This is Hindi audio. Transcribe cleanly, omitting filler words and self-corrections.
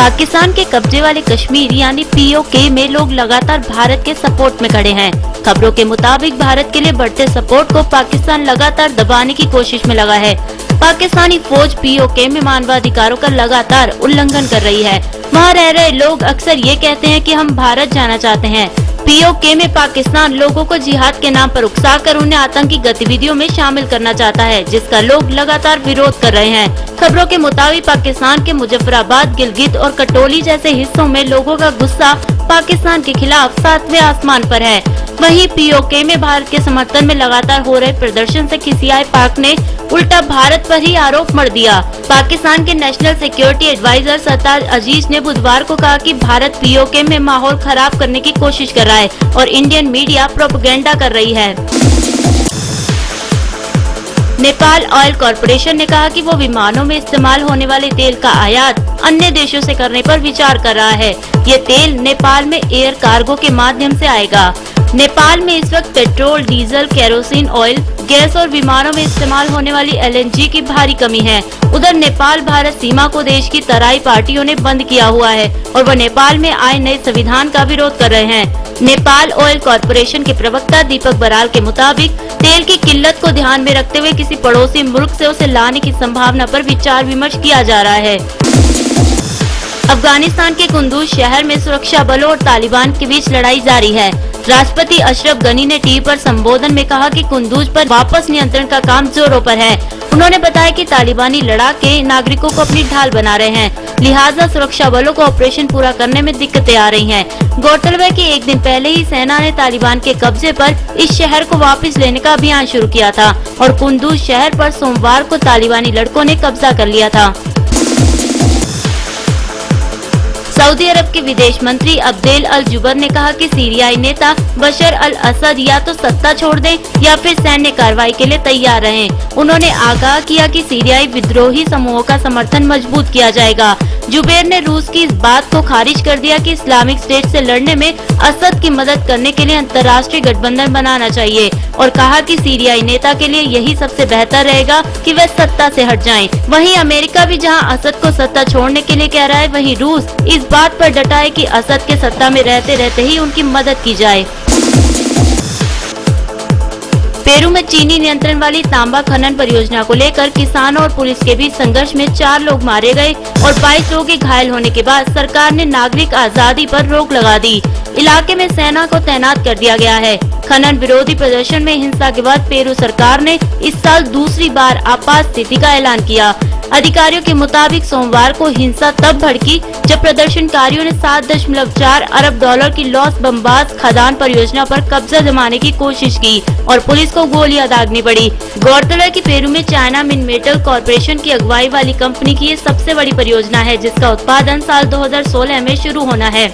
पाकिस्तान के कब्जे वाले कश्मीर यानी POK में लोग लगातार भारत के सपोर्ट में खड़े हैं। खबरों के मुताबिक भारत के लिए बढ़ते सपोर्ट को पाकिस्तान लगातार दबाने की कोशिश में लगा है। पाकिस्तानी फौज POK में मानवाधिकारों का लगातार उल्लंघन कर रही है। वहाँ रह रहे लोग अक्सर ये कहते हैं कि हम भारत जाना चाहते हैं। POK में पाकिस्तान लोगों को जिहाद के नाम पर उकसाकर उन्हें आतंकी गतिविधियों में शामिल करना चाहता है, जिसका लोग लगातार विरोध कर रहे हैं। खबरों के मुताबिक पाकिस्तान के मुजफ्फराबाद, गिलगित और कटोली जैसे हिस्सों में लोगों का गुस्सा पाकिस्तान के खिलाफ 7वें आसमान पर है। वहीं POK में भारत के समर्थन में लगातार हो रहे प्रदर्शन से खिसियाए पाक ने उल्टा भारत पर ही आरोप मढ़ दिया। पाकिस्तान के नेशनल सिक्योरिटी एडवाइजर सरताज अजीज ने बुधवार को कहा कि भारत POK में माहौल खराब करने की कोशिश कर रहा है और इंडियन मीडिया प्रोपेगेंडा कर रही है। नेपाल ऑयल कॉरपोरेशन ने कहा कि वो विमानों में इस्तेमाल होने वाले तेल का आयात अन्य देशों से करने पर विचार कर रहा है। ये तेल नेपाल में एयर कार्गो के माध्यम से आएगा। नेपाल में इस वक्त petrol, diesel, kerosene oil, gas और विमानों में इस्तेमाल होने वाली LNG की भारी कमी है। उधर नेपाल भारत सीमा को देश की तराई पार्टियों ने बंद किया हुआ है और वो नेपाल में आए नए संविधान का विरोध कर रहे हैं। नेपाल ऑयल कॉरपोरेशन के प्रवक्ता दीपक बराल के मुताबिक तेल की किल्लत को ध्यान में रखते हुए किसी पड़ोसी मुल्क से उसे लाने की संभावना पर विचार विमर्श किया जा रहा है। अफगानिस्तान के कुंदूज शहर में सुरक्षा बलों और तालिबान के बीच लड़ाई जारी है। राष्ट्रपति अशरफ गनी ने टीवी पर संबोधन में कहा कि कुंदूज पर वापस नियंत्रण का काम जोरों पर है। उन्होंने बताया कि तालिबानी लड़ाके नागरिकों को अपनी ढाल बना रहे हैं, लिहाजा सुरक्षा बलों को ऑपरेशन पूरा करने में दिक्कतें आ रही हैं। गौरतलब है कि एक दिन पहले ही सेना ने तालिबान के कब्जे पर इस शहर को वापस लेने का अभियान शुरू किया था और कुंदूज शहर पर सोमवार को तालिबानी लड़कों ने कब्जा कर लिया था। सऊदी अरब के विदेश मंत्री अब्देल अल जुबर ने कहा कि सीरियाई नेता बशर अल असद या तो सत्ता छोड़ दें या फिर सैन्य कार्रवाई के लिए तैयार रहें। उन्होंने आगाह किया कि सीरियाई विद्रोही समूहों का समर्थन मजबूत किया जाएगा। जुबैर ने रूस की इस बात को खारिज कर दिया कि इस्लामिक स्टेट से लड़ने में असद की मदद करने के लिए अंतर्राष्ट्रीय गठबंधन बनाना चाहिए और कहा कि सीरियाई नेता के लिए यही सबसे बेहतर रहेगा कि वे सत्ता से हट जाएं। वहीं अमेरिका भी जहां असद को सत्ता छोड़ने के लिए कह रहा है, वहीं रूस इस बात पर डटा है कि असद के सत्ता में रहते रहते ही उनकी मदद की जाए। पेरू में चीनी नियंत्रण वाली तांबा खनन परियोजना को लेकर किसानों और पुलिस के बीच संघर्ष में 4 लोग मारे गए और 22 लोगों के घायल होने के बाद सरकार ने नागरिक आजादी पर रोक लगा दी। इलाके में सेना को तैनात कर दिया गया है। खनन विरोधी प्रदर्शन में हिंसा के बाद पेरू सरकार ने इस साल दूसरी बार आपात स्थिति का ऐलान किया। अधिकारियों के मुताबिक सोमवार को हिंसा तब भड़की जब प्रदर्शनकारियों ने 7.4 अरब डॉलर की लॉस बम्बास खदान परियोजना पर कब्जा जमाने की कोशिश की और पुलिस को गोलियां दागनी पड़ी। गौरतलब है कि पेरू में चाइना मिन मेटल कॉरपोरेशन की अगुवाई वाली कंपनी की ये सबसे बड़ी परियोजना है, जिसका उत्पादन साल 2016 में शुरू होना है।